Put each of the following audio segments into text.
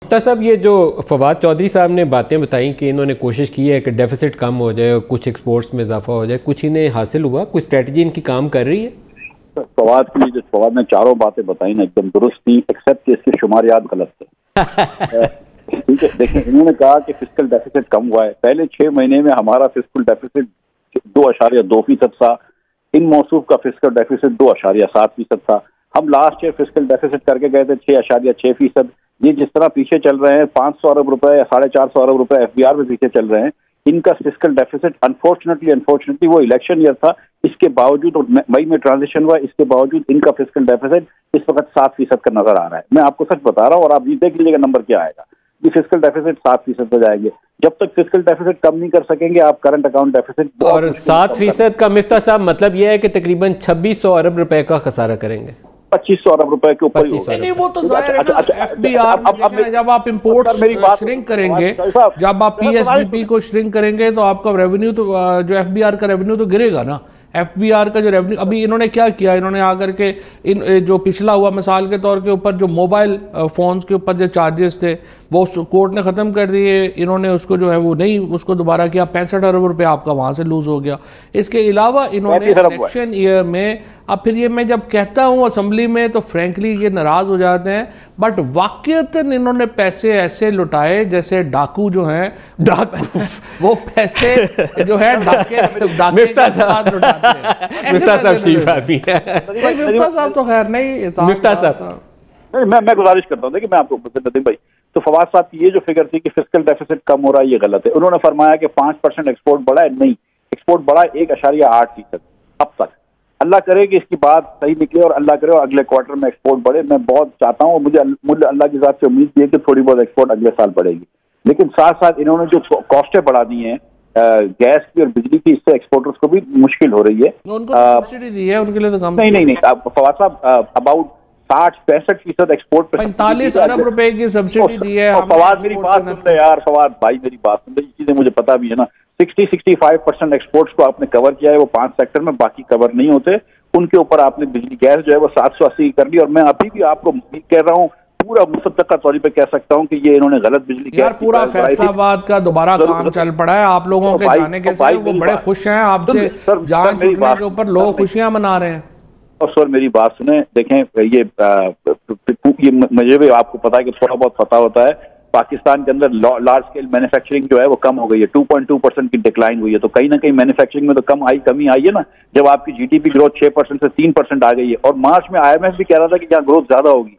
तो साहब, ये जो फवाद चौधरी साहब ने बातें बताई कि इन्होंने कोशिश की है कि डेफिसिट कम हो जाए और कुछ एक्सपोर्ट्स में इजाफा हो जाए, कुछ इन्हें हासिल हुआ? कोई स्ट्रेटजी इनकी काम कर रही है? फवाद की जो फवाद ने चारों बातें बताई ना एकदम दुरुस्त थी, एक्सेप्ट कि इसके शुमारियात गलत थे। ठीक है, देखें, इन्होंने कहा कि फिस्कल डेफिसिट कम हुआ है। पहले 6 महीने में हमारा फिस्कल डेफिसिट 2.2% था। इन मौसूफ का फिस्कल डेफिसिट 2.7% था। हम लास्ट ईयर फिस्कल डेफिसिट करके गए थे 6.6%। ये जिस तरह पीछे चल रहे हैं, 500 अरब रुपए या 450 अरब रुपए FBR में पीछे चल रहे हैं, इनका फिस्कल डेफिसिट अनफॉर्चुनेटली वो इलेक्शन ईयर था, इसके बावजूद, और मई में ट्रांजिशन हुआ, इसके बावजूद इनका फिस्कल डेफिसिट इस वक्त 7% का नजर आ रहा है। मैं आपको सच बता रहा हूँ, और आप ये देख लीजिएगा नंबर क्या आएगा। ये फिस्कल डेफिसिट 7% पे जाएंगे। जब तक फिस्कल डेफिसिट कम नहीं कर सकेंगे आप करंट अकाउंट डेफिसिट, और 7% का मिफ्ता साहब मतलब यह है कि तकरीबन 2600 अरब रुपए का खसारा करेंगे। 2500 अरब रुपए के ऊपर। नहीं, वो तो जाहिर है ना, FBR जब आप इंपोर्ट श्रिंक करेंगे, जब आप PSBP को श्रिंक करेंगे तो आपका रेवेन्यू तो जो FBR का रेवेन्यू तो गिरेगा ना। FBR का जो रेवेन्यू, अभी इन्होंने क्या किया, इन्होंने आकर के इन जो पिछला हुआ मिसाल के तौर के ऊपर जो मोबाइल फोन्स के ऊपर जो चार्जेस थे वो कोर्ट ने ख़त्म कर दिए। इन्होंने उसको जो है वो नहीं उसको दोबारा किया, 65 अरब रुपये आपका वहाँ से लूज़ हो गया। इसके अलावा इन्होंने इलेक्शन ईयर में, अब फिर ये मैं जब कहता हूँ असेंबली में तो फ्रेंकली ये नाराज़ हो जाते हैं, बट वाकईतन इन्होंने पैसे ऐसे लुटाए जैसे डाकू जो हैं, वो पैसे जो है डाके मिफ्ता साहब तो खैर नहीं, मिफ्ता साहब मैं गुजारिश करता हूँ, देखिए मैं आपको नदीम भाई, तो फवाद साहब की ये जो फिगर थी कि फिस्कल डेफिसिट कम हो रहा है, ये गलत है। उन्होंने फरमाया कि 5% एक्सपोर्ट बढ़ा है, नहीं, एक्सपोर्ट बढ़ा 1.8% अब तक। अल्लाह करे कि इसकी बात सही निकले और अल्लाह करे और अगले क्वार्टर में एक्सपोर्ट बढ़े। मैं बहुत चाहता हूँ, मुझे अल्लाह की ज़ात से उम्मीद भी है कि थोड़ी बहुत एक्सपोर्ट अगले साल बढ़ेगी। लेकिन साथ साथ इन्होंने जो कॉस्टें बढ़ा दी हैं गैस की और बिजली की, इससे एक्सपोर्टर्स को भी मुश्किल हो रही है। उनको सब्सिडी दी है, उनके लिए तो कम नहीं फवाद साहब, अबाउट 60-65% एक्सपोर्ट पे 45 अरब रुपए की सब्सिडी दी है। फवाद मेरी बात सुन ले यार, फवाद भाई मेरी बात सुन ले, ये चीजें मुझे पता भी है ना। 60-65% एक्सपोर्ट्स को आपने कवर किया है, वो 5 सेक्टर में, बाकी कवर नहीं होते। उनके ऊपर आपने बिजली गैस जो है वो 780 कर ली। और मैं अभी भी आपको कह रहा हूँ, पूरा मुसद्दका तौर पे कह सकता हूँ कि ये इन्होंने गलत बिजली यार, पूरा फैसलाबाद का दोबारा काम चल पड़ा है आप लोगों के जाने के साथ, वो बड़े खुश हैं आपसे, जान छूटने के ऊपर लोग खुशियां मना रहे हैं। और सर मेरी बात सुने, देखें ये मुझे भी आपको पता है कि थोड़ा बहुत पता होता है, पाकिस्तान के अंदर लार्ज स्केल मैन्युफैक्चरिंग जो है वो कम हो गई है, 2.2% की डिक्लाइन हुई है। तो कहीं ना कहीं मैन्युफैक्चरिंग में तो कमी आई है ना, जब आपकी GDP ग्रोथ 6% से 3% आ गई है। और मार्च में IMF भी कह रहा था कि यहाँ ग्रोथ ज्यादा होगी,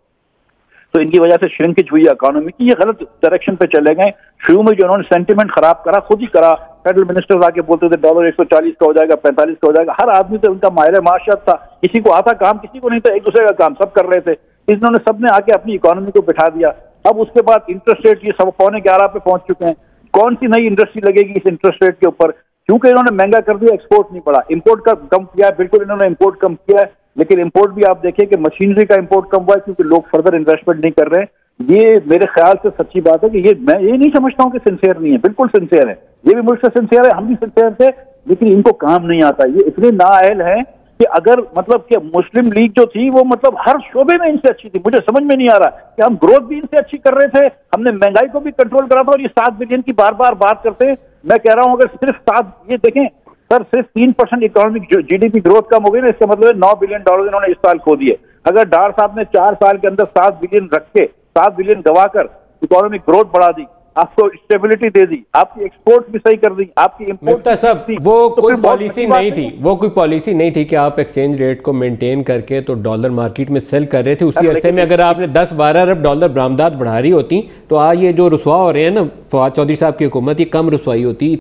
तो इनकी वजह से श्रिंकेज हुई इकोनॉमी की। ये गलत डायरेक्शन पे चले गए। शुरू में जो उन्होंने सेंटिमेंट खराब करा, खुद ही करा। फेडरल मिनिस्टर आके बोलते थे डॉलर 140 का हो जाएगा, 45 का हो जाएगा। हर आदमी तो उनका माहिर माशरत था, किसी को आता काम, किसी को नहीं था, एक दूसरे का काम सब कर रहे थे। इन्होंने सबने आके अपनी इकोनॉमी को बिठा दिया। अब उसके बाद इंटरेस्ट रेट ये सब 11.25 पे पहुंच चुके हैं। कौन सी नई इंडस्ट्री लगेगी इस इंटरेस्ट रेट के ऊपर? क्योंकि इन्होंने महंगा कर दिया, एक्सपोर्ट नहीं बढ़ा। इंपोर्ट का कम किया है, बिल्कुल इन्होंने इंपोर्ट कम किया है, लेकिन इंपोर्ट भी आप देखिए कि मशीनरी का इंपोर्ट कम हुआ है क्योंकि लोग फर्दर इन्वेस्टमेंट नहीं कर रहे हैं। ये मेरे ख्याल से सच्ची बात है कि मैं ये नहीं समझता हूँ कि सिंसियर नहीं है, बिल्कुल सिंसियर है। ये भी मुझसे सिंसियर है, हम भी सिंसियर थे, लेकिन इनको काम नहीं आता। ये इतने नाअहल हैं कि अगर मतलब कि मुस्लिम लीग जो थी वो मतलब हर शोबे में इनसे अच्छी थी। मुझे समझ में नहीं आ रहा कि हम ग्रोथ भी इनसे अच्छी कर रहे थे, हमने महंगाई को भी कंट्रोल करा था, और ये 7 बिलियन की बार बार बात करते हैं। मैं कह रहा हूं अगर सिर्फ 7, ये देखें सर, सिर्फ 3% इकोनॉमिक GDP ग्रोथ कम हो गई ना, इसका मतलब है $9 बिलियन इन्होंने इस साल खो दिए। अगर डार साहब ने 4 साल के अंदर 7 बिलियन रख के 7 बिलियन गवाकर इकोनॉमिक ग्रोथ बढ़ा दी, आपको स्टेबिलिटी दे दी, आपकी एक्सपोर्ट भी सही कर दी, आपकी इंपोर्ट सब, वो कोई पॉलिसी नहीं थी, वो कोई पॉलिसी नहीं थी कि आप एक्सचेंज रेट को मेंटेन करके तो डॉलर मार्केट में सेल कर रहे थे। उसी अरसे में अगर आपने 10-12 अरब डॉलर बरामदात बढ़ा रही होती तो आज ये जो रुसवा हो रहे हैं ना फवाद चौधरी साहब की हुकूमत, ये कम रुसवाई होती।